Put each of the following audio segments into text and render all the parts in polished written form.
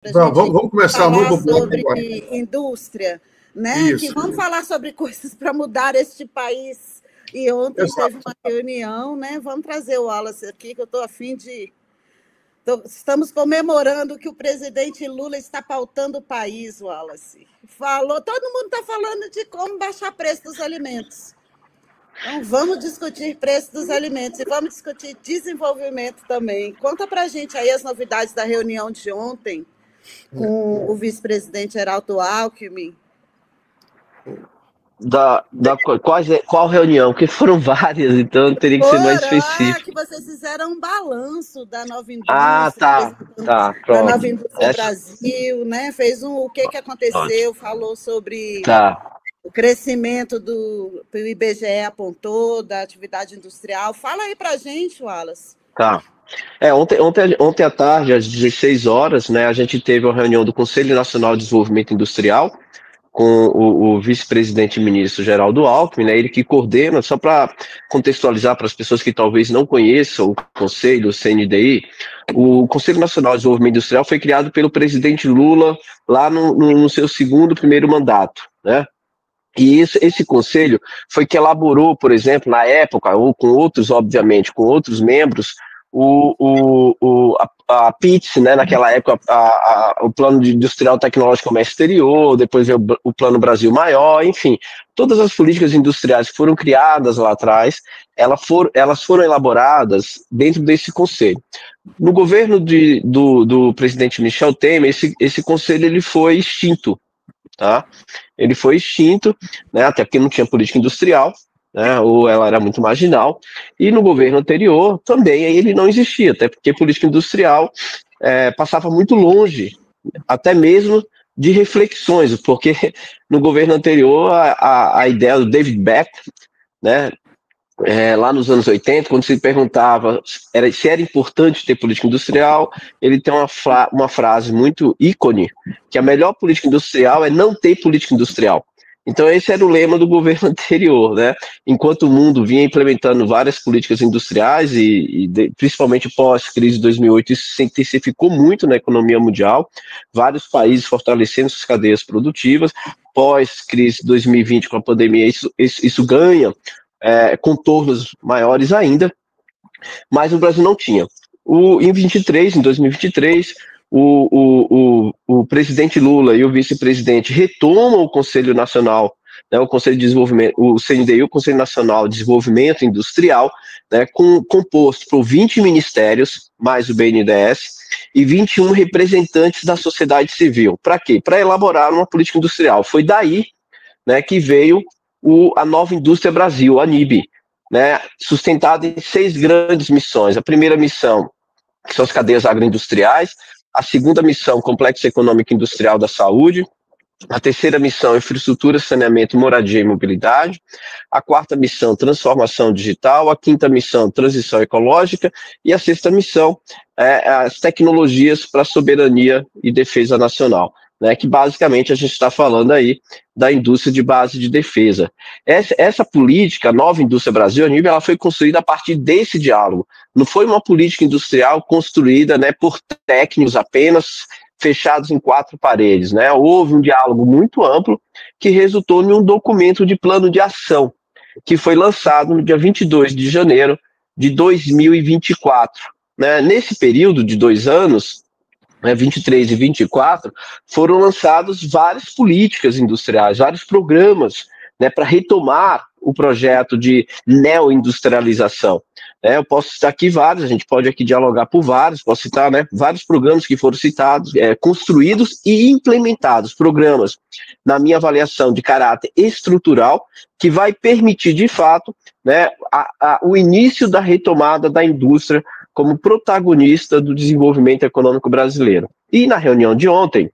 para a gente Vamos começar um novo bloco sobre agora. indústria, né? Isso. Que vamos falar sobre coisas para mudar este país. E ontem teve uma reunião, né? Vamos trazer o Wallace aqui, que eu estou a fim de... Estamos comemorando que o presidente Lula está pautando o país, Wallace. Todo mundo está falando de como baixar o preço dos alimentos. Então, vamos discutir preço dos alimentos e vamos discutir desenvolvimento também. Conta para a gente aí as novidades da reunião de ontem com o vice-presidente Geraldo Alckmin. Qual reunião? Porque foram várias, então teria que ser mais específico. Que vocês fizeram um balanço da nova indústria. Tá, pronto. Da nova indústria Brasil, né? Fez o que aconteceu, falou sobre o crescimento do IBGE apontou, da atividade industrial. Fala aí pra gente, Wallace. Tá. Ontem à tarde, às 16 horas, né, a gente teve uma reunião do Conselho Nacional de Desenvolvimento Industrial, com o vice-presidente e ministro Geraldo Alckmin, né, ele que coordena, só para contextualizar para as pessoas que talvez não conheçam o Conselho, o CNDI, o Conselho Nacional de Desenvolvimento Industrial foi criado pelo presidente Lula lá no seu primeiro mandato, né? E esse conselho foi que elaborou, por exemplo, na época, ou com outros, obviamente, com outros membros, a PITS, né, naquela época, o Plano Industrial Tecnológico Comércio Exterior, depois veio o Plano Brasil Maior, enfim, todas as políticas industriais que foram criadas lá atrás, elas foram elaboradas dentro desse conselho. No governo do presidente Michel Temer, esse conselho ele foi extinto, tá? Ele foi extinto, né, até porque não tinha política industrial, né, ou ela era muito marginal, e no governo anterior também ele não existia, até porque política industrial passava muito longe, até mesmo de reflexões, porque no governo anterior a ideia do David Beck, né, lá nos anos 80, quando se perguntava se era importante ter política industrial, ele tem uma frase muito ícone, que a melhor política industrial é não ter política industrial. Então esse era o lema do governo anterior, né? Enquanto o mundo vinha implementando várias políticas industriais principalmente pós-crise de 2008, isso se intensificou muito na economia mundial, vários países fortalecendo suas cadeias produtivas, pós-crise de 2020 com a pandemia, isso ganha contornos maiores ainda, mas o Brasil não tinha. Em 2023, o presidente Lula e o vice-presidente retomam o Conselho Nacional, né, o Conselho de Desenvolvimento, o CNDI, o Conselho Nacional de Desenvolvimento Industrial, né, composto por 20 ministérios, mais o BNDES, e 21 representantes da sociedade civil. Para quê? Para elaborar uma política industrial. Foi daí, né, que veio a Nova Indústria Brasil, a NIB, né, sustentada em 6 grandes missões. A primeira missão, que são as cadeias agroindustriais; a segunda missão, Complexo Econômico Industrial da Saúde; a terceira missão, Infraestrutura, Saneamento, Moradia e Mobilidade; a quarta missão, Transformação Digital; a quinta missão, Transição Ecológica; e a sexta missão, as tecnologias para soberania e defesa nacional, né, que basicamente a gente está falando aí da indústria de base de defesa. Essa política, a Nova Indústria Brasil, a NIB, ela foi construída a partir desse diálogo. Não foi uma política industrial construída, né, por técnicos apenas fechados em 4 paredes, né? Houve um diálogo muito amplo que resultou em um documento de plano de ação que foi lançado no dia 22 de janeiro de 2024. Né? Nesse período de 2 anos, 23 e 24, foram lançados várias políticas industriais, vários programas, né, para retomar o projeto de neoindustrialização. Eu posso citar aqui vários, a gente pode aqui dialogar por vários, posso citar, né, vários programas que foram citados, construídos e implementados, programas, na minha avaliação, de caráter estrutural, que vai permitir, de fato, né, o início da retomada da indústria como protagonista do desenvolvimento econômico brasileiro. E na reunião de ontem,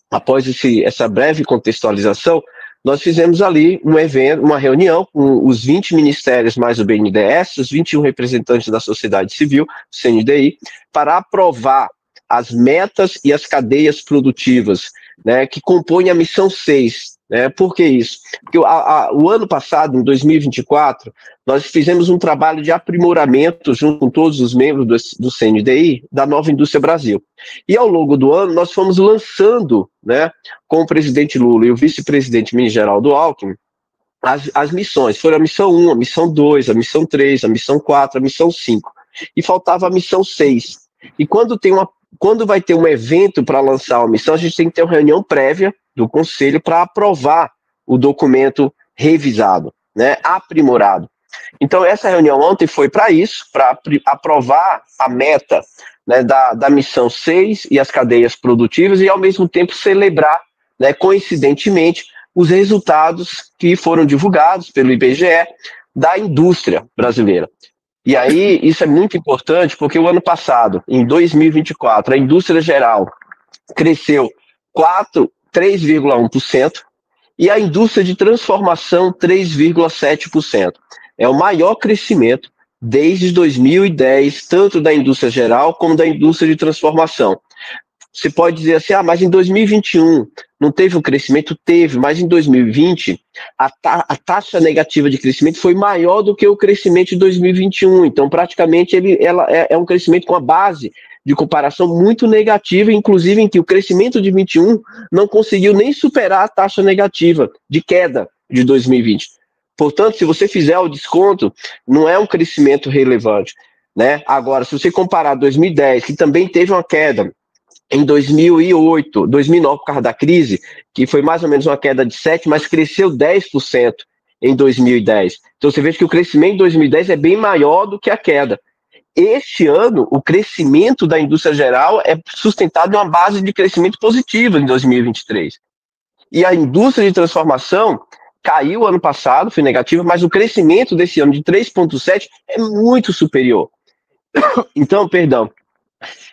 após essa breve contextualização, nós fizemos ali um evento, uma reunião com os 20 ministérios mais o BNDES, os 21 representantes da sociedade civil, CNDI, para aprovar as metas e as cadeias produtivas, né, que compõem a missão 6 Por que isso? Porque o ano passado, em 2024, nós fizemos um trabalho de aprimoramento junto com todos os membros do CNDI, da Nova Indústria Brasil. E ao longo do ano, nós fomos lançando, com o presidente Lula e o vice-presidente Geraldo Alckmin, as missões. Foram a missão 1, a missão 2, a missão 3, a missão 4, a missão 5. E faltava a missão 6. E quando vai ter um evento para lançar uma missão, a gente tem que ter uma reunião prévia do Conselho para aprovar o documento revisado, aprimorado. Então, essa reunião ontem foi para isso, para aprovar a meta da missão 6 e as cadeias produtivas e, ao mesmo tempo, celebrar, coincidentemente, os resultados que foram divulgados pelo IBGE da indústria brasileira. E aí, isso é muito importante, porque o ano passado, em 2024, a indústria geral cresceu 3,1%, e a indústria de transformação 3,7%. É o maior crescimento desde 2010, tanto da indústria geral como da indústria de transformação. Você pode dizer assim, mas em 2021 não teve um crescimento? Teve, mas em 2020 a taxa negativa de crescimento foi maior do que o crescimento de 2021. Então, praticamente, ela é um crescimento com a base de comparação muito negativa, inclusive em que o crescimento de 21 não conseguiu nem superar a taxa negativa de queda de 2020. Portanto, se você fizer o desconto, não é um crescimento relevante, Agora, se você comparar 2010, que também teve uma queda, em 2008, 2009, por causa da crise, que foi mais ou menos uma queda de 7%, mas cresceu 10% em 2010. Então, você vê que o crescimento em 2010 é bem maior do que a queda. Este ano, o crescimento da indústria geral é sustentado em uma base de crescimento positivo em 2023. E a indústria de transformação caiu ano passado, foi negativa, mas o crescimento desse ano de 3,7% é muito superior. Então,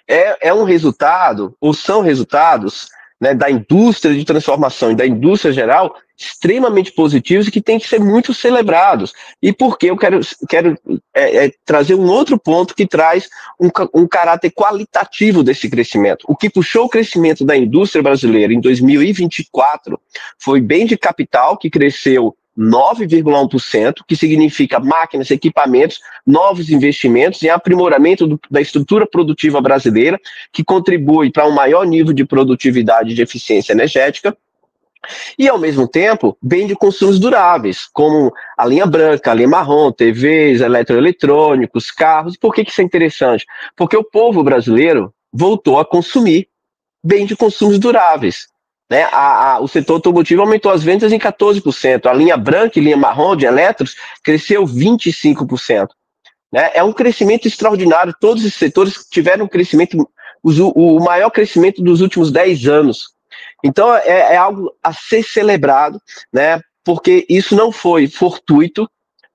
é um resultado, ou são resultados, da indústria de transformação e da indústria geral extremamente positivos e que tem que ser muito celebrados. E porque eu quero trazer um outro ponto que traz um caráter qualitativo desse crescimento. O que puxou o crescimento da indústria brasileira em 2024 foi bem de capital, que cresceu 9,1%, que significa máquinas, equipamentos, novos investimentos em aprimoramento da estrutura produtiva brasileira, que contribui para um maior nível de produtividade e de eficiência energética, e, ao mesmo tempo, bem de consumos duráveis, como a linha branca, a linha marrom, TVs, eletroeletrônicos, carros. E por que isso é interessante? Porque o povo brasileiro voltou a consumir bem de consumos duráveis. O setor automotivo aumentou as vendas em 14%. A linha branca e linha marrom de elétricos cresceu 25%. É um crescimento extraordinário. Todos esses setores tiveram um crescimento, o maior crescimento dos últimos 10 anos. Então, é algo a ser celebrado, porque isso não foi fortuito,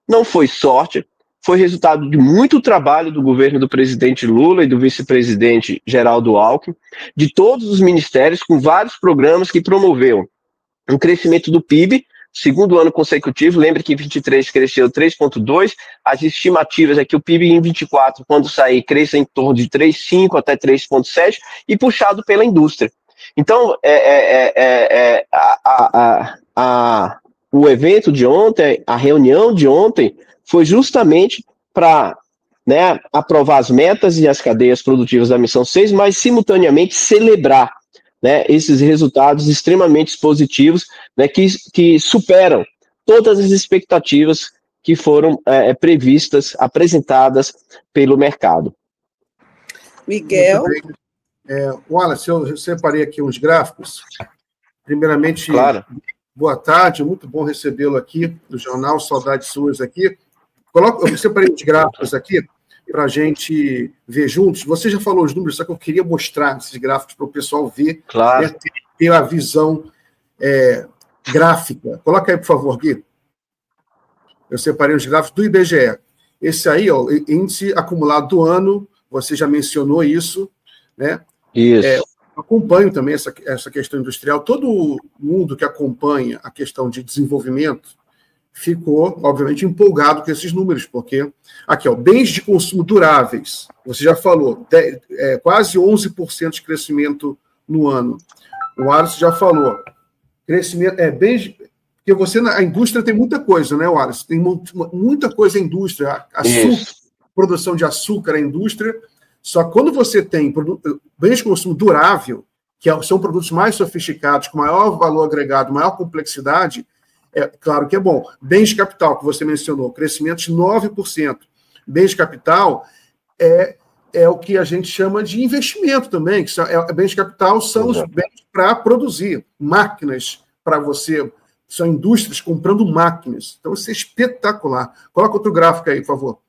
não foi sorte, foi resultado de muito trabalho do governo do presidente Lula e do vice-presidente Geraldo Alckmin, de todos os ministérios, com vários programas que promoveram um crescimento do PIB, segundo ano consecutivo. Lembre que em 23 cresceu 3,2%, as estimativas é que o PIB em 24, quando sair, cresça em torno de 3,5% até 3,7%, e puxado pela indústria. Então, o evento de ontem, a reunião de ontem, foi justamente para aprovar as metas e as cadeias produtivas da missão 6, mas simultaneamente celebrar esses resultados extremamente positivos, que superam todas as expectativas que foram previstas, apresentadas pelo mercado. Miguel? Wallace, eu separei aqui uns gráficos. Primeiramente, claro. Boa tarde, muito bom recebê-lo aqui no jornal, saudades suas aqui. Eu separei os gráficos aqui para a gente ver juntos. Você já falou os números, só que eu queria mostrar esses gráficos para o pessoal ver, claro. Ter a visão gráfica. Coloca aí, por favor, Gui. Eu separei os gráficos do IBGE. Esse aí, índice acumulado do ano, você já mencionou isso, Isso. Acompanho também essa questão industrial. Todo mundo que acompanha a questão de desenvolvimento ficou, obviamente, empolgado com esses números, porque aqui, bens de consumo duráveis, você já falou, quase 11% de crescimento no ano. O Wallace já falou, Crescimento é bem. Porque a indústria tem muita coisa, né, Wallace? Tem muita coisa em indústria. Açúcar, produção de açúcar é indústria. Só que quando você tem bens de consumo durável, são produtos mais sofisticados, com maior valor agregado, maior complexidade, é claro que é bom. Bens de capital, que você mencionou, crescimento de 9%. Bens de capital é o que a gente chama de investimento também. Bens de capital são os bens para produzir máquinas para você. São indústrias comprando máquinas. Então, isso é espetacular. Coloca outro gráfico aí, por favor.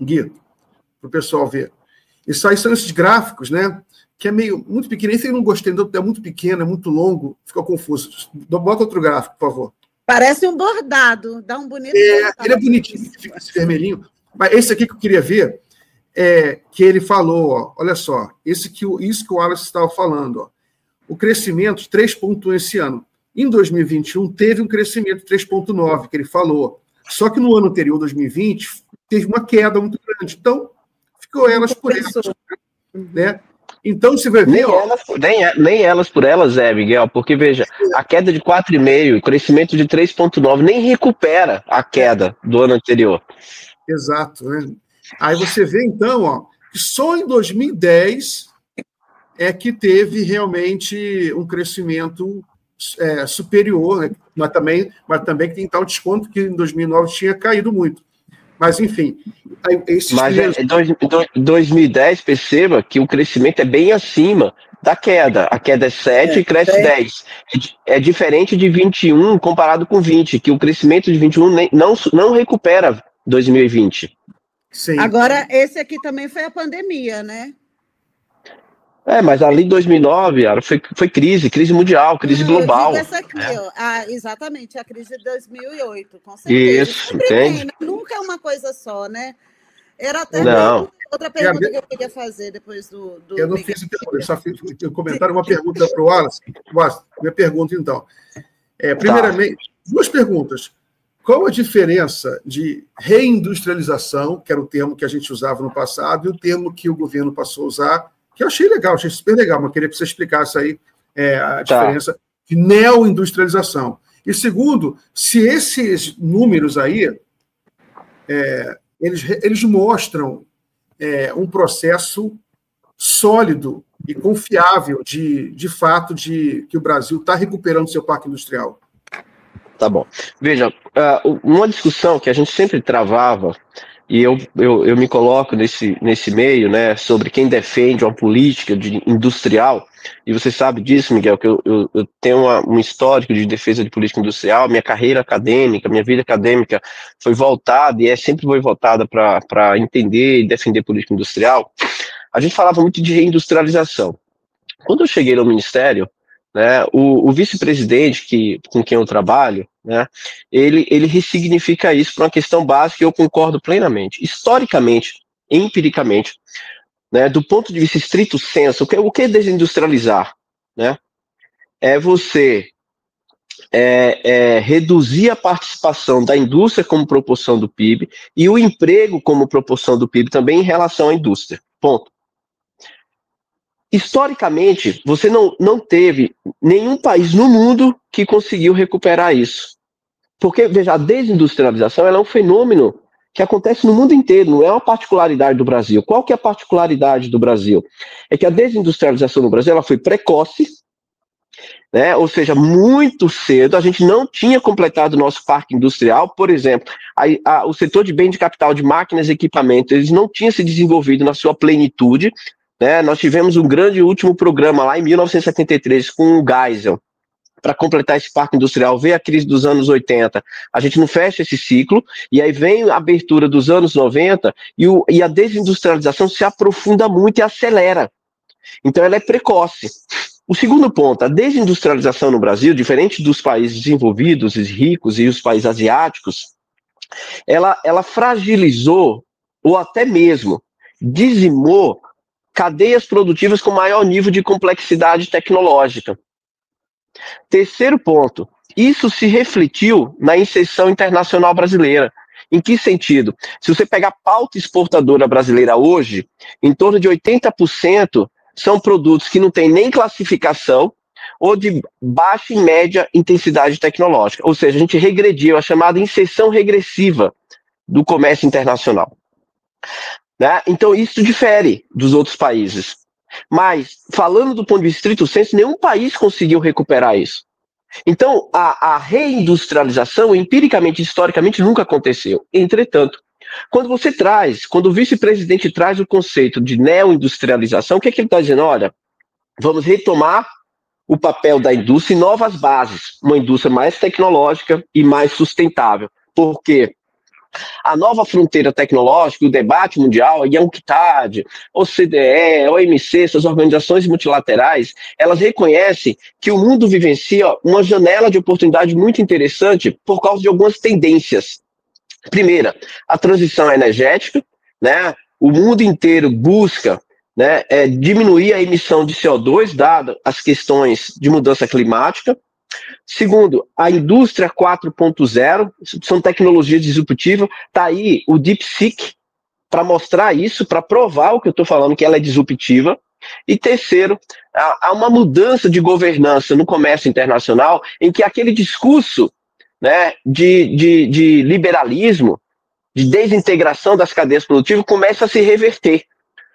Gui, para o pessoal ver. Isso aí são esses gráficos, né? Que é muito pequeno. Esse eu não gostei, é muito pequeno, é muito longo, ficou confuso. Bota outro gráfico, por favor. Parece um bordado, dá um bonito bordado. Ele é bonitinho, fica esse vermelhinho. Mas esse aqui que eu queria ver, que ele falou, ó, olha só, isso que o Wallace estava falando, ó, o crescimento de 3,1 esse ano. Em 2021, teve um crescimento de 3,9, que ele falou. Só que no ano anterior, 2020, teve uma queda muito grande. Então, ficou elas por elas. Né? Então, você vai ver... Nem elas por elas, Miguel, porque, veja, a queda de 4,5, o crescimento de 3,9, nem recupera a queda do ano anterior. Exato. Né? Aí você vê, então, ó, que só em 2010 é que teve realmente um crescimento superior, né? mas também que tem tal desconto que em 2009 tinha caído muito. Mas, enfim... Mas em 2010, perceba que o crescimento é bem acima da queda. A queda é 7 e cresce 10. É diferente de 21 comparado com 20, que o crescimento de 21 não recupera 2020. Sim. Agora, esse aqui também foi a pandemia, né? Mas ali em 2009 foi crise mundial, crise global. Essa aqui, ó, exatamente, a crise de 2008, com certeza. Isso, entende? Nunca é uma coisa só, né? Era até outra pergunta que eu queria fazer depois do eu não fiz, eu só fiz um comentário, uma pergunta para o Wallace. Minha pergunta, então. Primeiramente, duas perguntas. Qual a diferença de reindustrialização, que era o termo que a gente usava no passado, e o termo que o governo passou a usar, que eu achei legal, achei super legal, mas queria que você explicasse aí a diferença de neoindustrialização. E segundo, se esses números aí, eles mostram um processo sólido e confiável de fato de que o Brasil está recuperando seu parque industrial. Tá bom. Veja, uma discussão que a gente sempre travava, e eu me coloco nesse meio, né, sobre quem defende uma política industrial, e você sabe disso, Miguel, que eu tenho um histórico de defesa de política industrial, minha carreira acadêmica, minha vida acadêmica foi voltada, e sempre foi voltada para entender e defender política industrial. A gente falava muito de reindustrialização. Quando eu cheguei no Ministério, né, o vice-presidente com quem eu trabalho, né, ele ressignifica isso para uma questão básica e eu concordo plenamente. Historicamente, empiricamente, né, do ponto de vista estrito sensu, o que é desindustrializar? Né? É você reduzir a participação da indústria como proporção do PIB e o emprego como proporção do PIB também em relação à indústria. Ponto. Historicamente, você não teve nenhum país no mundo que conseguiu recuperar isso. Porque, veja, a desindustrialização ela é um fenômeno que acontece no mundo inteiro, não é uma particularidade do Brasil. Qual que é a particularidade do Brasil? É que a desindustrialização no Brasil ela foi precoce, né? Ou seja, muito cedo, a gente não tinha completado o nosso parque industrial. Por exemplo, o setor de bem de capital de máquinas e equipamentos, eles não tinham se desenvolvido na sua plenitude. Nós tivemos um grande último programa lá em 1973 com o Geisel, para completar esse parque industrial, veio a crise dos anos 80, a gente não fecha esse ciclo, e aí vem a abertura dos anos 90, e a desindustrialização se aprofunda muito e acelera. Então ela é precoce. O segundo ponto, a desindustrialização no Brasil, diferente dos países desenvolvidos e ricos e os países asiáticos, ela fragilizou, ou até mesmo dizimou, cadeias produtivas com maior nível de complexidade tecnológica. Terceiro ponto, isso se refletiu na inserção internacional brasileira. Em que sentido? Se você pegar a pauta exportadora brasileira hoje, em torno de 80% são produtos que não têm nem classificação, ou de baixa e média intensidade tecnológica. Ou seja, a gente regrediu a chamada inserção regressiva do comércio internacional. Né? Então, isso difere dos outros países. Mas, falando do ponto de vista estrito senso, nenhum país conseguiu recuperar isso. Então, a reindustrialização, empiricamente, historicamente, nunca aconteceu. Entretanto, quando o vice-presidente traz o conceito de neoindustrialização, o que é que ele está dizendo? Olha, vamos retomar o papel da indústria em novas bases, uma indústria mais tecnológica e mais sustentável. Porque a nova fronteira tecnológica, o debate mundial, a UNCTAD, OCDE, OMC, essas organizações multilaterais, elas reconhecem que o mundo vivencia uma janela de oportunidade muito interessante por causa de algumas tendências. Primeira, a transição energética, né? O mundo inteiro busca, né, diminuir a emissão de CO2, dado as questões de mudança climática. Segundo, a indústria 4.0, são tecnologias disruptivas, está aí o DeepSeek para mostrar isso, para provar o que eu estou falando, que ela é disruptiva. E terceiro, há uma mudança de governança no comércio internacional, em que aquele discurso, né, de liberalismo, de desintegração das cadeias produtivas, começa a se reverter.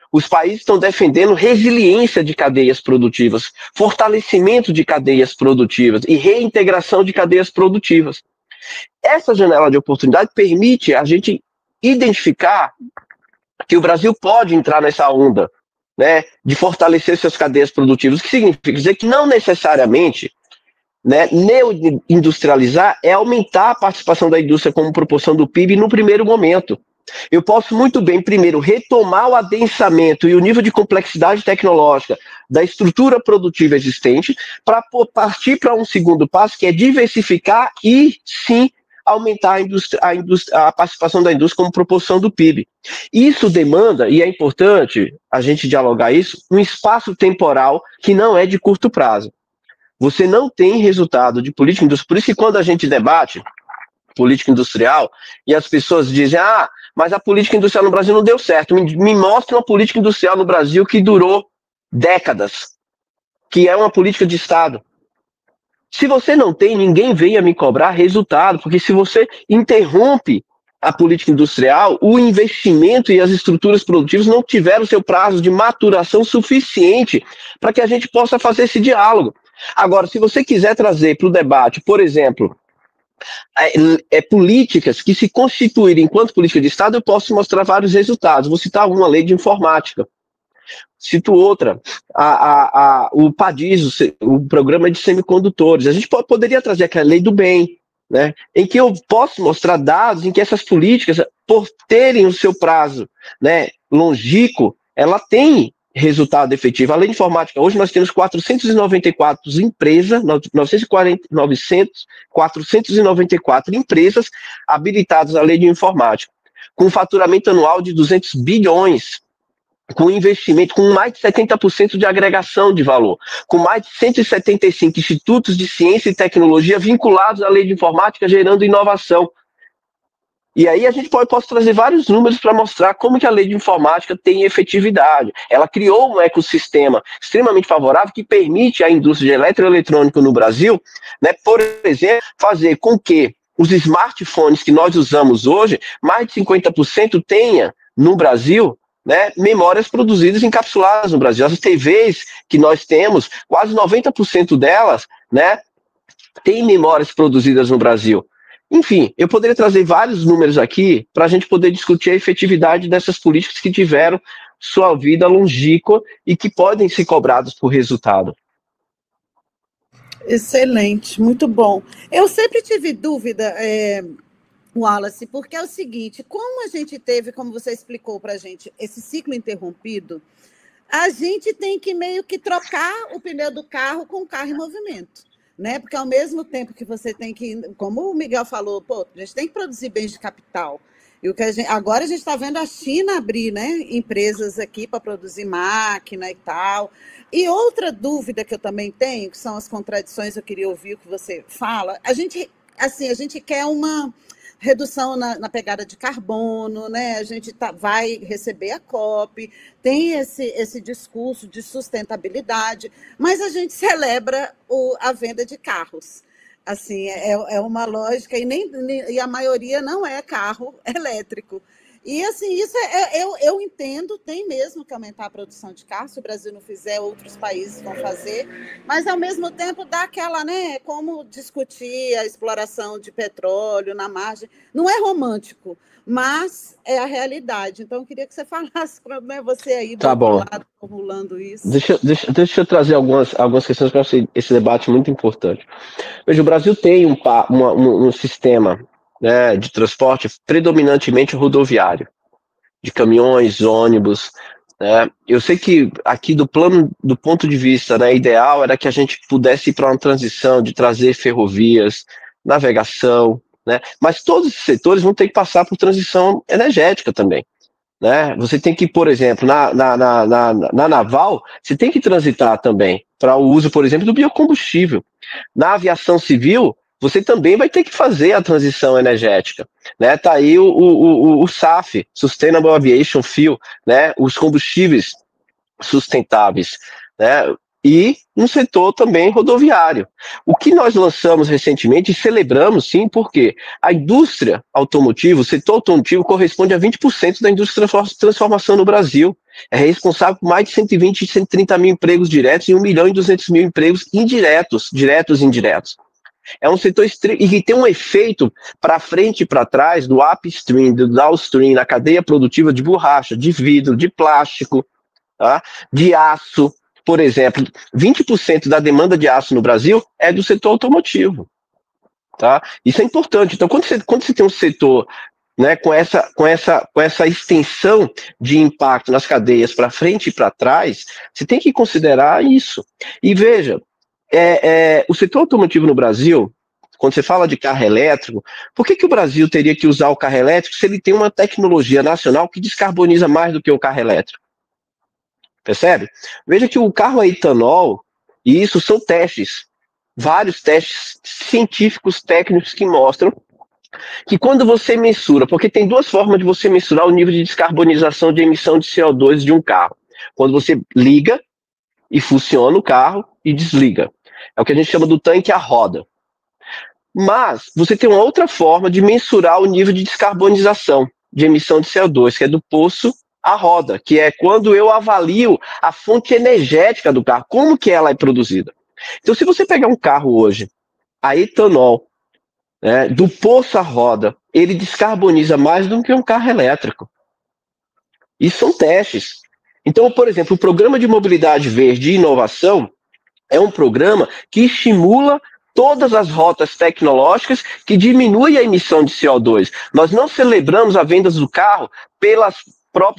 Os países estão defendendo resiliência de cadeias produtivas, fortalecimento de cadeias produtivas e reintegração de cadeias produtivas. Essa janela de oportunidade permite a gente identificar que o Brasil pode entrar nessa onda, né, de fortalecer suas cadeias produtivas, o que significa dizer que não necessariamente, né, neoindustrializar é aumentar a participação da indústria como proporção do PIB no primeiro momento. Eu posso muito bem, primeiro, retomar o adensamento e o nível de complexidade tecnológica da estrutura produtiva existente para partir para um segundo passo, que é diversificar e, sim, aumentar a participação da indústria como proporção do PIB. Isso demanda, e é importante a gente dialogar isso, um espaço temporal que não é de curto prazo. Você não tem resultado de política industrial. Por isso que quando a gente debate política industrial e as pessoas dizem, mas a política industrial no Brasil não deu certo, me mostra uma política industrial no Brasil que durou décadas, que é uma política de Estado. Se você não tem, ninguém venha me cobrar resultado, porque se você interrompe a política industrial, o investimento e as estruturas produtivas não tiveram seu prazo de maturação suficiente para que a gente possa fazer esse diálogo. Agora, se você quiser trazer para o debate, por exemplo, políticas que se constituírem enquanto política de Estado, eu posso mostrar vários resultados. Vou citar uma, lei de informática. Cito outra, o PADIS, o programa de semicondutores. A gente poderia trazer aquela lei do bem, né, em que eu posso mostrar dados em que essas políticas, por terem o seu prazo, né, longínquo, ela tem resultado efetivo. A lei de informática, hoje nós temos 494 empresas, 494 empresas habilitadas à lei de informática, com faturamento anual de 200 bilhões, com investimento, com mais de 70% de agregação de valor, com mais de 175 institutos de ciência e tecnologia vinculados à lei de informática, gerando inovação. E aí a gente posso trazer vários números para mostrar como que a lei de informática tem efetividade. Ela criou um ecossistema extremamente favorável que permite à indústria de eletroeletrônico no Brasil, né, por exemplo, fazer com que os smartphones que nós usamos hoje, mais de 50% tenha no Brasil, né, memórias produzidas encapsuladas no Brasil. As TVs que nós temos, quase 90% delas, né, tem memórias produzidas no Brasil. Enfim, eu poderia trazer vários números aqui para a gente poder discutir a efetividade dessas políticas que tiveram sua vida longínqua e que podem ser cobradas por resultado. Excelente, muito bom. Eu sempre tive dúvida, Wallace, porque é o seguinte, como a gente teve, como você explicou para a gente, esse ciclo interrompido, a gente tem que meio que trocar o pneu do carro com o carro em movimento. Né? Porque ao mesmo tempo que você tem que, como o Miguel falou, a gente tem que produzir bens de capital. E agora a gente está vendo a China abrir, né, empresas aqui para produzir máquina e tal. E outra dúvida que eu também tenho, que são as contradições, eu queria ouvir o que você fala. A gente quer redução na pegada de carbono, né? A gente vai receber a COP, tem esse discurso de sustentabilidade, mas a gente celebra a venda de carros. Assim, é uma lógica, e a maioria não é carro elétrico. E, assim, isso eu entendo, tem mesmo que aumentar a produção de carro, se o Brasil não fizer, outros países vão fazer, mas, ao mesmo tempo, dá aquela, né, como discutir a exploração de petróleo na margem. Não é romântico, mas é a realidade. Então, eu queria que você falasse, né, você aí do outro lado, formulando isso. Deixa eu trazer algumas questões para esse debate muito importante. Veja, o Brasil tem um sistema, né, de transporte predominantemente rodoviário, de caminhões, ônibus, né? Eu sei que aqui do ponto de vista, né, ideal era que a gente pudesse ir para uma transição de trazer ferrovias, navegação, né? Mas todos esses setores vão ter que passar por transição energética também, né? Você tem que, por exemplo, na naval, você tem que transitar também para o uso, por exemplo, do biocombustível. Na aviação civil, você também vai ter que fazer a transição energética, né? Tá aí o SAF, Sustainable Aviation Fuel, né? Os combustíveis sustentáveis, né? E no setor também rodoviário. O que nós lançamos recentemente e celebramos, sim, porque a indústria automotiva, o setor automotivo corresponde a 20% da indústria de transformação no Brasil. É responsável por mais de 120 e 130 mil empregos diretos e 1.200.000 empregos indiretos, diretos e indiretos. É um setor e que tem um efeito para frente e para trás do upstream, do downstream, na cadeia produtiva de borracha, de vidro, de plástico, tá? De aço. Por exemplo, 20% da demanda de aço no Brasil é do setor automotivo. Tá? Isso é importante. Então, quando você tem um setor, né, com essa extensão de impacto nas cadeias para frente e para trás, você tem que considerar isso. E veja, o setor automotivo no Brasil, quando você fala de carro elétrico, por que o Brasil teria que usar o carro elétrico se ele tem uma tecnologia nacional que descarboniza mais do que o carro elétrico? Percebe? Veja que o carro a etanol, e isso são testes, vários testes científicos, técnicos que mostram que quando você mensura, porque tem duas formas de você mensurar o nível de descarbonização de emissão de CO2 de um carro. Quando você liga e funciona o carro e desliga. É o que a gente chama do tanque à roda. Mas você tem uma outra forma de mensurar o nível de descarbonização de emissão de CO2, que é do poço à roda, que é quando eu avalio a fonte energética do carro, como que ela é produzida. Então, se você pegar um carro hoje, a etanol, né, do poço à roda, ele descarboniza mais do que um carro elétrico. Isso são testes. Então, por exemplo, o Programa de Mobilidade Verde e Inovação é um programa que estimula todas as rotas tecnológicas que diminuem a emissão de CO2. Nós não celebramos a venda do carro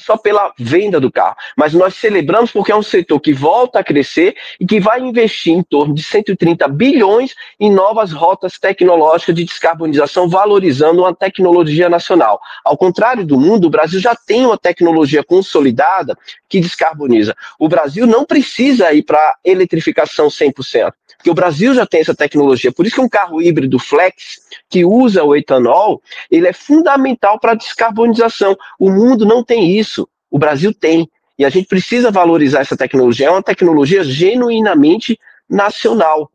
só pela venda do carro, mas nós celebramos porque é um setor que volta a crescer e que vai investir em torno de 130 bilhões em novas rotas tecnológicas de descarbonização, valorizando uma tecnologia nacional. Ao contrário do mundo, o Brasil já tem uma tecnologia consolidada que descarboniza. O Brasil não precisa ir para eletrificação 100%, porque o Brasil já tem essa tecnologia. Por isso que um carro híbrido flex, que usa o etanol, ele é fundamental para a descarbonização. O mundo não tem isso, o Brasil tem. E a gente precisa valorizar essa tecnologia. É uma tecnologia genuinamente nacional,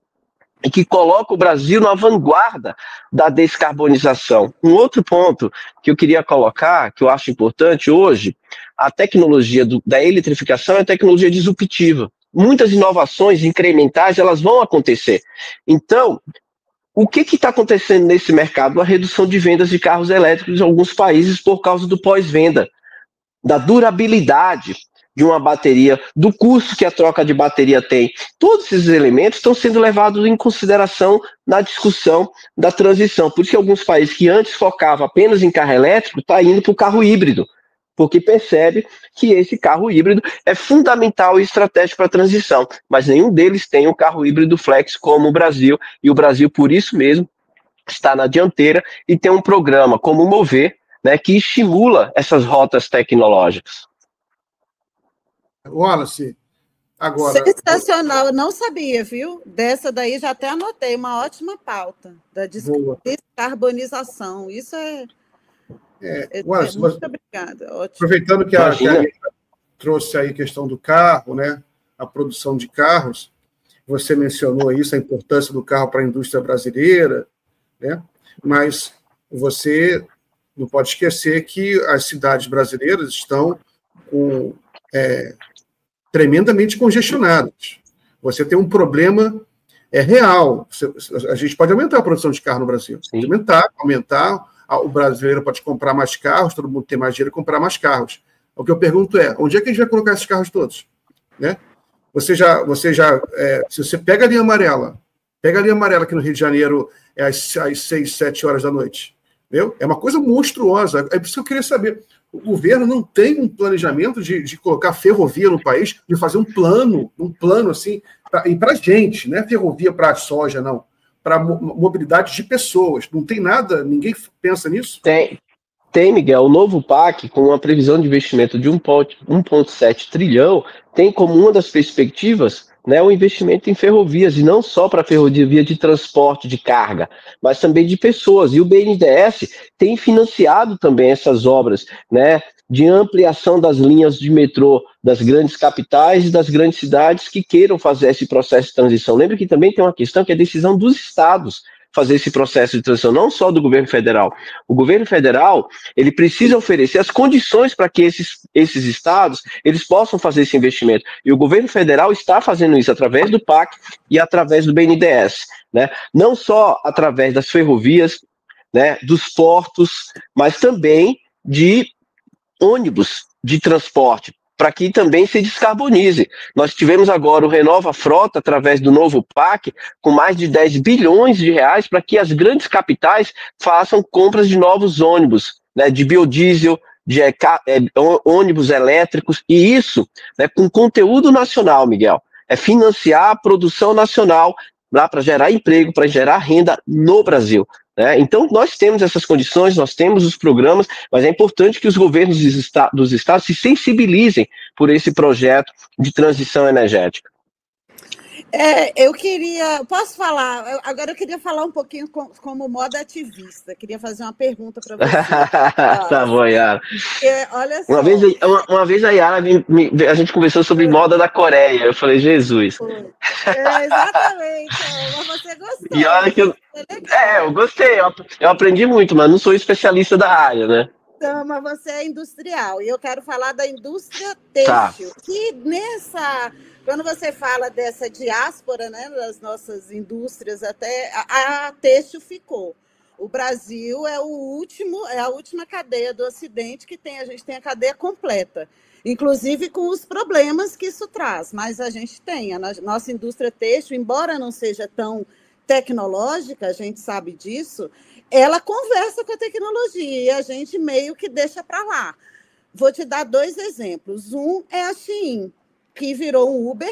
e que coloca o Brasil na vanguarda da descarbonização. Um outro ponto que eu queria colocar, que eu acho importante hoje, a tecnologia da eletrificação é a tecnologia disruptiva. Muitas inovações incrementais, elas vão acontecer. Então, o que está acontecendo nesse mercado? A redução de vendas de carros elétricos em alguns países por causa do pós-venda, da durabilidade de uma bateria, do custo que a troca de bateria tem. Todos esses elementos estão sendo levados em consideração na discussão da transição. Por isso que alguns países que antes focavam apenas em carro elétrico estão indo para o carro híbrido, porque percebe que esse carro híbrido é fundamental e estratégico para a transição, mas nenhum deles tem um carro híbrido flex como o Brasil, e o Brasil, por isso mesmo, está na dianteira e tem um programa como o Mover, né, que estimula essas rotas tecnológicas. Wallace, Agora, sensacional, eu não sabia, viu? Dessa daí já até anotei, uma ótima pauta da descarbonização. Isso muito obrigada. Ótimo. Aproveitando que a Ariana trouxe aí a questão do carro, né? A produção de carros, você mencionou isso, a importância do carro para a indústria brasileira, né? Mas você não pode esquecer que as cidades brasileiras estão tremendamente congestionadas. Você tem um problema real. A gente pode aumentar a produção de carro no Brasil. Pode aumentar. O brasileiro pode comprar mais carros, todo mundo tem mais dinheiro e comprar mais carros. O que eu pergunto é, onde é que a gente vai colocar esses carros todos? Né? Se você pega a linha amarela aqui no Rio de Janeiro às 6, 7 horas da noite, entendeu? É uma coisa monstruosa. É por isso que eu queria saber. O governo não tem um planejamento de colocar ferrovia no país, de fazer um plano assim, e para a gente, não é ferrovia para a soja, não. Para mobilidade de pessoas. Não tem nada, ninguém pensa nisso? Tem, Miguel. O novo PAC, com uma previsão de investimento de 1,7 trilhão, tem como uma das perspectivas, né, o investimento em ferrovias, e não só para ferrovia de transporte de carga, mas também de pessoas. E o BNDES tem financiado também essas obras, né, de ampliação das linhas de metrô das grandes capitais e das grandes cidades que queiram fazer esse processo de transição. Lembra que também tem uma questão que é a decisão dos estados fazer esse processo de transição, não só do governo federal. O governo federal, ele precisa oferecer as condições para que esses estados, eles possam fazer esse investimento. E o governo federal está fazendo isso através do PAC e através do BNDES, né? Não só através das ferrovias, né, dos portos, mas também de ônibus de transporte, para que também se descarbonize. Nós tivemos agora o Renova Frota, através do novo PAC, com mais de 10 bilhões de reais para que as grandes capitais façam compras de novos ônibus, né, de biodiesel, de ônibus elétricos, e isso, né, com conteúdo nacional, Miguel. É financiar a produção nacional para gerar emprego, para gerar renda no Brasil. Né? Então, nós temos essas condições, nós temos os programas, mas é importante que os governos dos estados se sensibilizem por esse projeto de transição energética. Posso falar? Agora eu queria falar um pouquinho como moda ativista. Queria fazer uma pergunta para você. Tá bom, Yara. Olha só. Uma vez a Yara, a gente conversou sobre moda da Coreia. Eu falei, Jesus. Exatamente. Mas você gostou. E olha que eu gostei. Eu aprendi muito, mas não sou especialista da área, né? Então, mas você é industrial. E eu quero falar da indústria têxtil. Tá. Que quando você fala dessa diáspora, né, das nossas indústrias, até a têxtil ficou. O Brasil é a última cadeia do Ocidente que a gente tem a cadeia completa, inclusive com os problemas que isso traz, mas a gente tem. A nossa indústria têxtil, embora não seja tão tecnológica, a gente sabe disso, ela conversa com a tecnologia e a gente meio que deixa para lá. Vou te dar 2 exemplos. Um é a Shein, que virou um Uber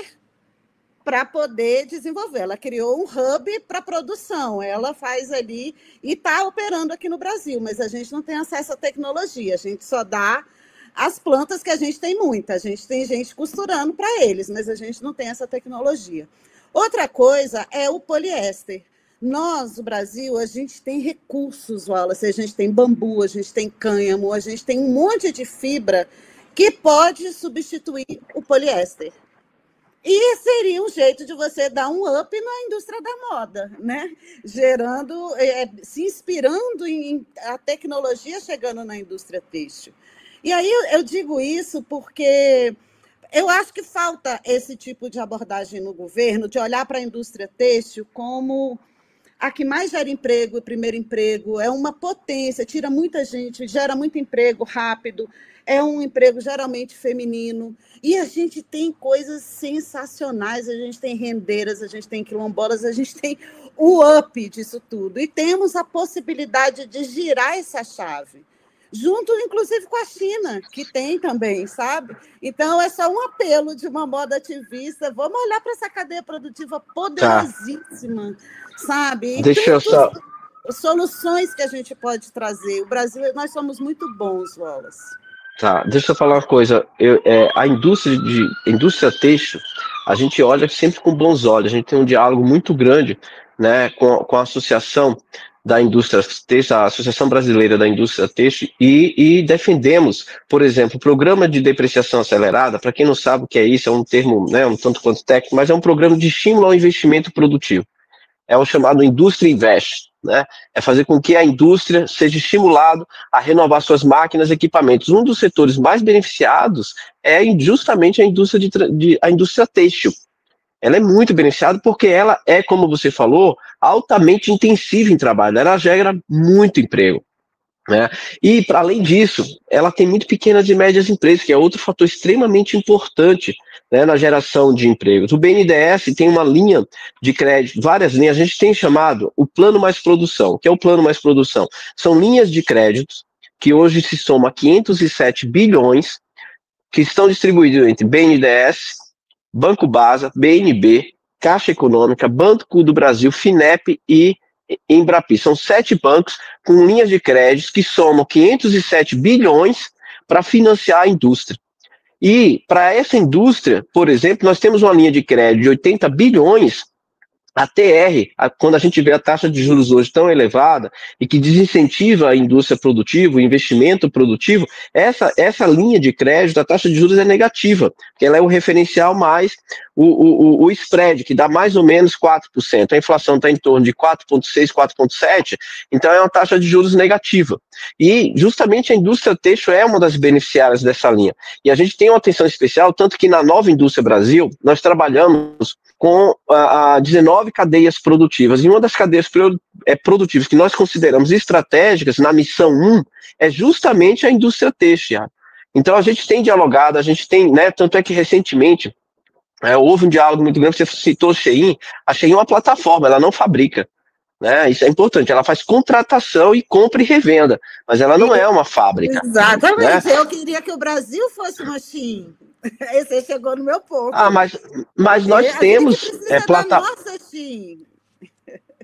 para poder desenvolver. Ela criou um hub para produção. Ela faz ali e está operando aqui no Brasil, mas a gente não tem acesso à tecnologia. A gente só dá as plantas, que a gente tem muita. A gente tem gente costurando para eles, mas a gente não tem essa tecnologia. Outra coisa é o poliéster. Nós, o Brasil, a gente tem recursos, Wallace. A gente tem bambu, a gente tem cânhamo, a gente tem um monte de fibra que pode substituir o poliéster. E seria um jeito de você dar um up na indústria da moda, né? Se inspirando em a tecnologia chegando na indústria têxtil. E aí eu digo isso porque eu acho que falta esse tipo de abordagem no governo, de olhar para a indústria têxtil como a que mais gera emprego, o primeiro emprego, é uma potência, tira muita gente, gera muito emprego rápido, é um emprego geralmente feminino, e a gente tem coisas sensacionais, a gente tem rendeiras, a gente tem quilombolas, a gente tem o up disso tudo, e temos a possibilidade de girar essa chave, junto, inclusive, com a China, que tem também, sabe? Então, é só um apelo de uma moda ativista, vamos olhar para essa cadeia produtiva poderosíssima, sabe? Deixa eu só... Soluções que a gente pode trazer. O Brasil, nós somos muito bons, Wallace. Tá, deixa eu falar uma coisa. A indústria têxtil, a gente olha sempre com bons olhos. A gente tem um diálogo muito grande, né, com a associação da indústria têxtil, a Associação Brasileira da Indústria Têxtil, e defendemos, por exemplo, o programa de depreciação acelerada. Para quem não sabe o que é isso, é um termo, né, um tanto quanto técnico, mas é um programa de estímulo ao investimento produtivo. É o chamado Indústria Invest, né? É fazer com que a indústria seja estimulada a renovar suas máquinas e equipamentos. Um dos setores mais beneficiados é justamente a indústria têxtil. Ela é muito beneficiada porque ela é, como você falou, altamente intensiva em trabalho. Ela gera muito emprego, né? E, para além disso, ela tem muito pequenas e médias empresas, que é outro fator extremamente importante, né, na geração de empregos. O BNDES tem uma linha de crédito, várias linhas, a gente tem chamado o Plano Mais Produção. O que é o Plano Mais Produção? São linhas de créditos que hoje se somam a 507 bilhões, que estão distribuídos entre BNDES, Banco Basa, BNB, Caixa Econômica, Banco do Brasil, FINEP e Embrapi. São 7 bancos com linhas de crédito que somam 507 bilhões para financiar a indústria. E para essa indústria, por exemplo, nós temos uma linha de crédito de 80 bilhões, a TR, quando a gente vê a taxa de juros hoje tão elevada e que desincentiva a indústria produtiva, o investimento produtivo, essa linha de crédito, a taxa de juros é negativa, porque ela é o referencial mais o spread, que dá mais ou menos 4%. A inflação está em torno de 4,6%, 4,7%, então é uma taxa de juros negativa. E justamente a indústria têxtil é uma das beneficiárias dessa linha. E a gente tem uma atenção especial, tanto que na Nova Indústria Brasil, nós trabalhamos com 19 cadeias produtivas. E uma das cadeias produtivas que nós consideramos estratégicas na missão 1 é justamente a indústria têxtil. Então a gente tem dialogado, a gente tem, né, tanto é que recentemente houve um diálogo muito grande, você citou a Shein é uma plataforma, ela não fabrica, né? Isso é importante, ela faz contratação e compra e revenda, mas ela não é uma fábrica. Exatamente, né? Eu queria que o Brasil fosse uma Shein. Você chegou no meu ponto. Mas nós temos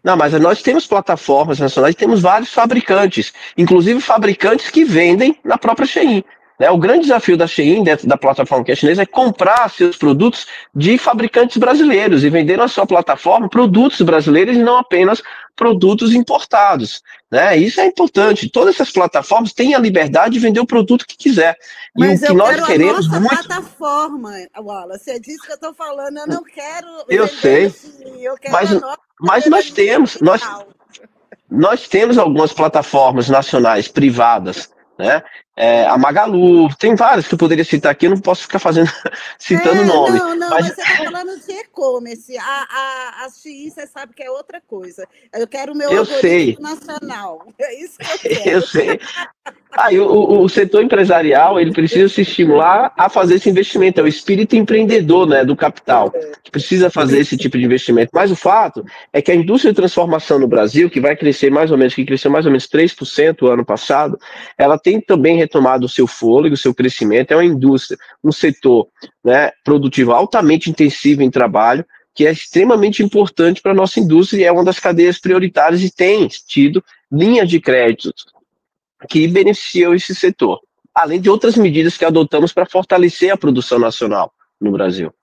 Não, mas nós temos plataformas nacionais, temos vários fabricantes, inclusive fabricantes que vendem na própria Shein. Né? O grande desafio da Shein, dentro da plataforma que é chinesa, é comprar seus produtos de fabricantes brasileiros e vender na sua plataforma produtos brasileiros e não apenas produtos importados. Né? Isso é importante. Todas essas plataformas têm a liberdade de vender o produto que quiser. Mas o que nós queremos a nossa plataforma, Wallace. Você disse que eu estou falando, eu não quero... Eu sei, mas nós temos algumas plataformas nacionais privadas, né? A Magalu, tem várias que eu poderia citar aqui, eu não posso ficar citando nome. Não, mas você está falando de e-commerce. A Shein, você sabe que é outra coisa. Eu quero o meu algoritmo nacional. É isso que eu quero. Eu sei. Aí o setor empresarial, ele precisa se estimular a fazer esse investimento. É o espírito empreendedor, né, do capital, que precisa fazer esse tipo de investimento. Mas o fato é que a indústria de transformação no Brasil, que cresceu mais ou menos 3% o ano passado, ela tem também retomado o seu fôlego, o seu crescimento. É uma indústria, um setor, né, produtivo altamente intensivo em trabalho, que é extremamente importante para a nossa indústria e é uma das cadeias prioritárias e tem tido linhas de crédito que beneficiam esse setor, além de outras medidas que adotamos para fortalecer a produção nacional no Brasil.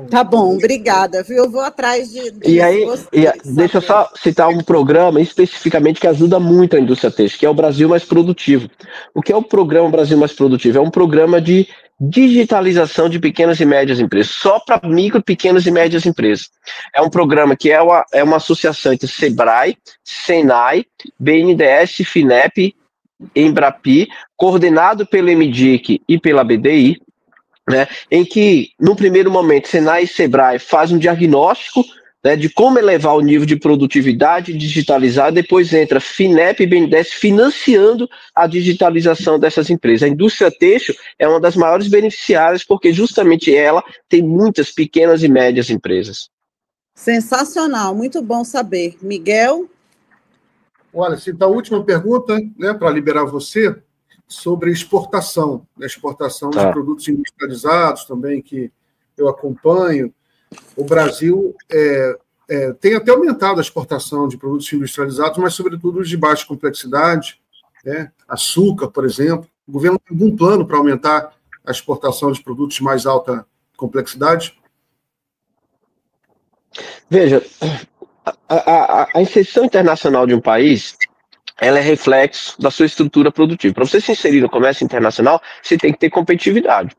Tá bom, obrigada, viu? Eu vou atrás de deixa eu só citar um programa especificamente que ajuda muito a indústria têxtil, que é o Brasil Mais Produtivo. O que é o programa Brasil Mais Produtivo? É um programa de digitalização de pequenas e médias empresas, só para micro, pequenas e médias empresas. É um programa que é uma associação entre Sebrae, Senai, BNDES, FINEP, Embrapi, coordenado pelo MDIC e pela BDI, né, em que, no primeiro momento, Senai e Sebrae fazem um diagnóstico, né, de como elevar o nível de produtividade digitalizada, depois entra FINEP e BNDES financiando a digitalização dessas empresas. A indústria têxtil é uma das maiores beneficiárias, porque justamente ela tem muitas pequenas e médias empresas. Sensacional, muito bom saber. Miguel? Olha, então, a última pergunta, né, para liberar você, sobre exportação, né, exportação de produtos industrializados também, que eu acompanho. O Brasil tem até aumentado a exportação de produtos industrializados, mas, sobretudo, os de baixa complexidade, né? Açúcar, por exemplo. O governo tem algum plano para aumentar a exportação de produtos de mais alta complexidade? Veja, a inserção internacional de um país, ela é reflexo da sua estrutura produtiva. Para você se inserir no comércio internacional, você tem que ter competitividade.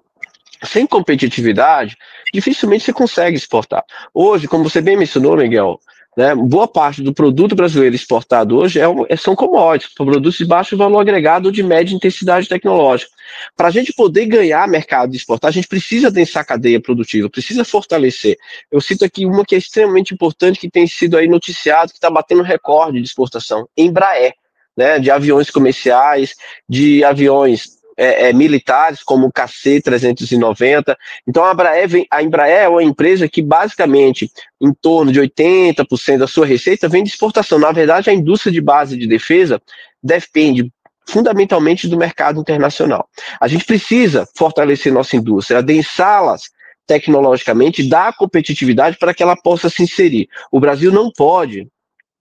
Sem competitividade, dificilmente você consegue exportar. Hoje, como você bem mencionou, Miguel, né, boa parte do produto brasileiro exportado hoje são commodities, produtos de baixo valor agregado ou de média intensidade tecnológica. Para a gente poder ganhar mercado e exportar, a gente precisa densar a cadeia produtiva, precisa fortalecer. Eu cito aqui uma que é extremamente importante, que tem sido aí noticiado, que está batendo recorde de exportação, Embraer, né, de aviões comerciais, de aviões militares, como o KC-390. Então, a Embraer é uma empresa que, basicamente, em torno de 80% da sua receita vem de exportação. Na verdade, a indústria de base de defesa depende fundamentalmente do mercado internacional. A gente precisa fortalecer nossa indústria, adensá-las tecnologicamente, dar competitividade para que ela possa se inserir. O Brasil não pode,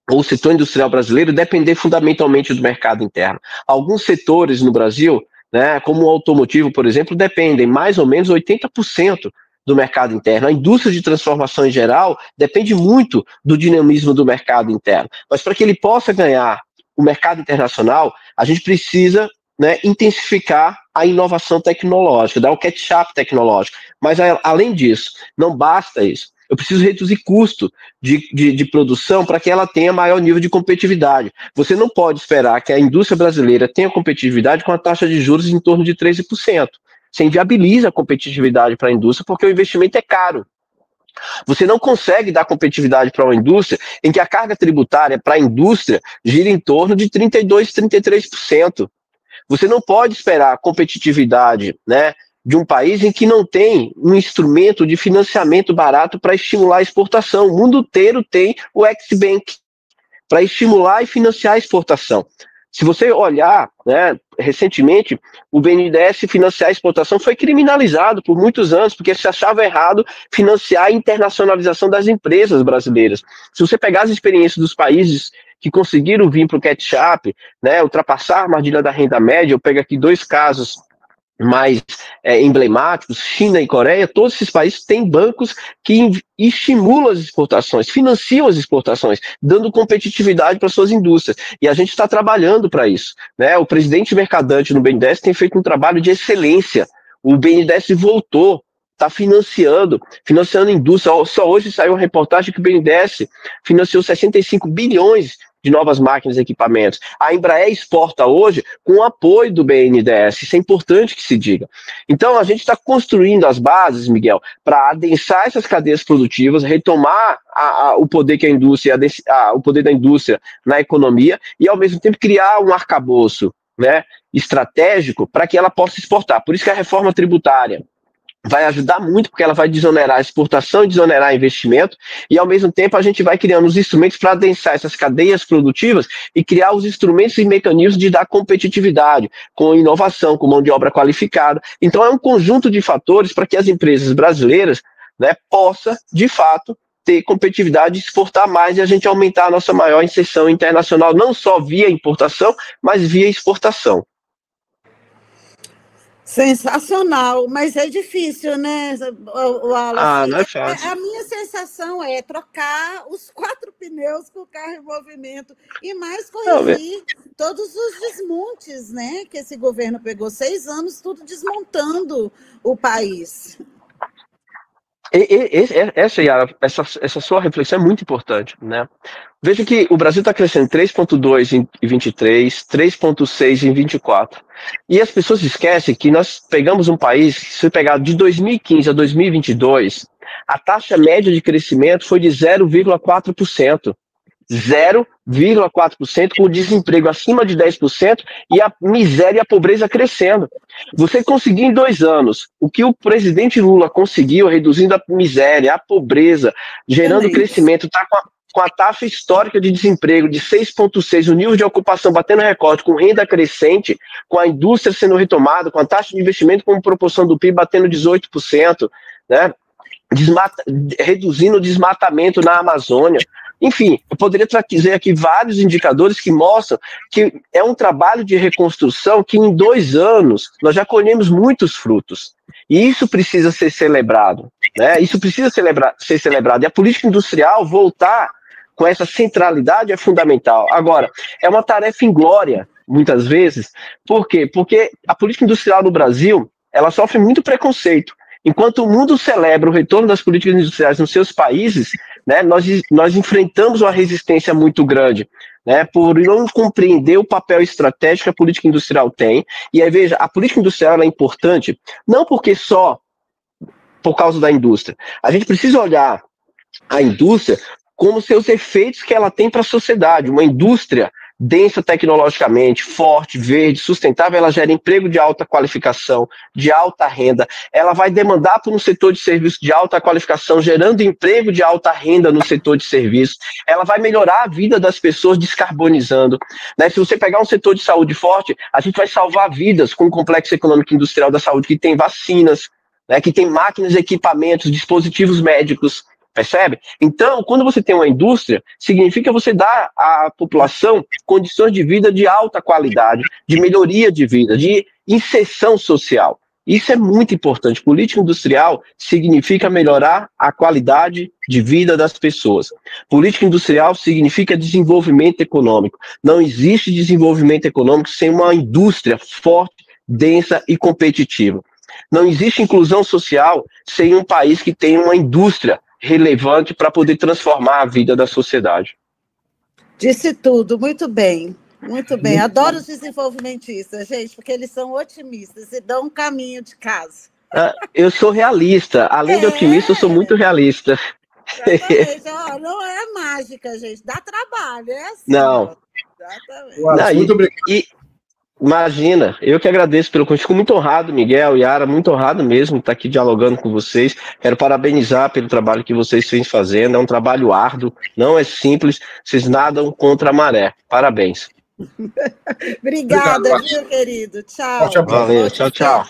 ou o setor industrial brasileiro, depender fundamentalmente do mercado interno. Alguns setores no Brasil, né, como o automotivo, por exemplo, dependem mais ou menos 80% do mercado interno. A indústria de transformação em geral depende muito do dinamismo do mercado interno. Mas para que ele possa ganhar o mercado internacional, a gente precisa, né, intensificar a inovação tecnológica, dar o catch-up tecnológico. Mas, além disso, não basta isso. Eu preciso reduzir custo de produção para que ela tenha maior nível de competitividade. Você não pode esperar que a indústria brasileira tenha competitividade com a taxa de juros em torno de 13%. Você inviabiliza a competitividade para a indústria porque o investimento é caro. Você não consegue dar competitividade para uma indústria em que a carga tributária para a indústria gira em torno de 32%, 33%. Você não pode esperar competitividade, né, de um país em que não tem um instrumento de financiamento barato para estimular a exportação. O mundo inteiro tem o Ex-Bank para estimular e financiar a exportação. Se você olhar, né, recentemente, o BNDES financiar a exportação foi criminalizado por muitos anos, porque se achava errado financiar a internacionalização das empresas brasileiras. Se você pegar as experiências dos países que conseguiram vir para o catch-up, né, ultrapassar a armadilha da renda média, eu pego aqui 2 casos mais emblemáticos, China e Coreia, todos esses países têm bancos que estimulam as exportações, financiam as exportações, dando competitividade para suas indústrias. E a gente está trabalhando para isso, né? O presidente Mercadante no BNDES tem feito um trabalho de excelência. O BNDES voltou, está financiando indústria. Só hoje saiu uma reportagem que o BNDES financiou 65 bilhões de novas máquinas e equipamentos. A Embraer exporta hoje com o apoio do BNDES, isso é importante que se diga. Então, a gente está construindo as bases, Miguel, para adensar essas cadeias produtivas, retomar o poder que a indústria, o poder da indústria na economia e, ao mesmo tempo, criar um arcabouço, né, estratégico para que ela possa exportar. Por isso que a reforma tributária vai ajudar muito, porque ela vai desonerar a exportação e desonerar investimento, e ao mesmo tempo a gente vai criando os instrumentos para adensar essas cadeias produtivas e criar os instrumentos e mecanismos de dar competitividade, com inovação, com mão de obra qualificada. Então é um conjunto de fatores para que as empresas brasileiras, né, possam, de fato, ter competitividade, exportar mais e a gente aumentar a nossa maior inserção internacional, não só via importação, mas via exportação. Sensacional, mas é difícil, né, Wallace? Não é fácil. A minha sensação é trocar os 4 pneus com o carro em movimento e mais corrigir todos os desmontes, né, que esse governo pegou 6 anos, tudo desmontando o país. Essa sua reflexão é muito importante, né? Veja que o Brasil está crescendo 3,2 em 23, 3,6 em 24. E as pessoas esquecem que nós pegamos um país, se você pegar de 2015 a 2022, a taxa média de crescimento foi de 0,4%. 0,4%, com o desemprego acima de 10% e a miséria e a pobreza crescendo. Você conseguir em 2 anos o que o presidente Lula conseguiu, reduzindo a miséria, a pobreza, gerando crescimento, está com a taxa histórica de desemprego de 6,6%, o nível de ocupação batendo recorde, com renda crescente, com a indústria sendo retomada, com a taxa de investimento como proporção do PIB batendo 18%, né? Reduzindo o desmatamento na Amazônia. Enfim, eu poderia trazer aqui vários indicadores que mostram que é um trabalho de reconstrução que em 2 anos nós já colhemos muitos frutos. E isso precisa ser celebrado, né? Isso precisa ser celebrado. E a política industrial voltar com essa centralidade é fundamental. Agora, é uma tarefa inglória, muitas vezes. Por quê? Porque a política industrial no Brasil, ela sofre muito preconceito. Enquanto o mundo celebra o retorno das políticas industriais nos seus países, né, nós enfrentamos uma resistência muito grande, né, por não compreender o papel estratégico que a política industrial tem. E aí, veja, a política industrial é importante, não porque só por causa da indústria. A gente precisa olhar a indústria como seus efeitos que ela tem para a sociedade. Uma indústria densa tecnologicamente, forte, verde, sustentável, ela gera emprego de alta qualificação, de alta renda, ela vai demandar por um setor de serviço de alta qualificação, gerando emprego de alta renda no setor de serviço, ela vai melhorar a vida das pessoas descarbonizando, né? Se você pegar um setor de saúde forte, a gente vai salvar vidas com o complexo econômico e industrial da saúde, que tem vacinas, né, que tem máquinas, equipamentos, dispositivos médicos, percebe? Então, quando você tem uma indústria, significa você dar à população condições de vida de alta qualidade, de melhoria de vida, de inserção social. Isso é muito importante. Política industrial significa melhorar a qualidade de vida das pessoas. Política industrial significa desenvolvimento econômico. Não existe desenvolvimento econômico sem uma indústria forte, densa e competitiva. Não existe inclusão social sem um país que tenha uma indústria relevante para poder transformar a vida da sociedade. Disse tudo, muito bem, muito bem. Adoro os desenvolvimentistas, gente, porque eles são otimistas e dão um caminho de casa. Eu sou realista, além de otimista, eu sou muito realista. Exatamente. Não é mágica, gente, dá trabalho, é assim. Não. Exatamente. Muito obrigado. Imagina, eu que agradeço pelo convite, fico muito honrado, Miguel, Yara, muito honrado mesmo estar aqui dialogando com vocês. Quero parabenizar pelo trabalho que vocês vêm fazendo, é um trabalho árduo, não é simples, vocês nadam contra a maré. Parabéns. Obrigada, viu, querido? Tchau. Valeu, tchau, tchau.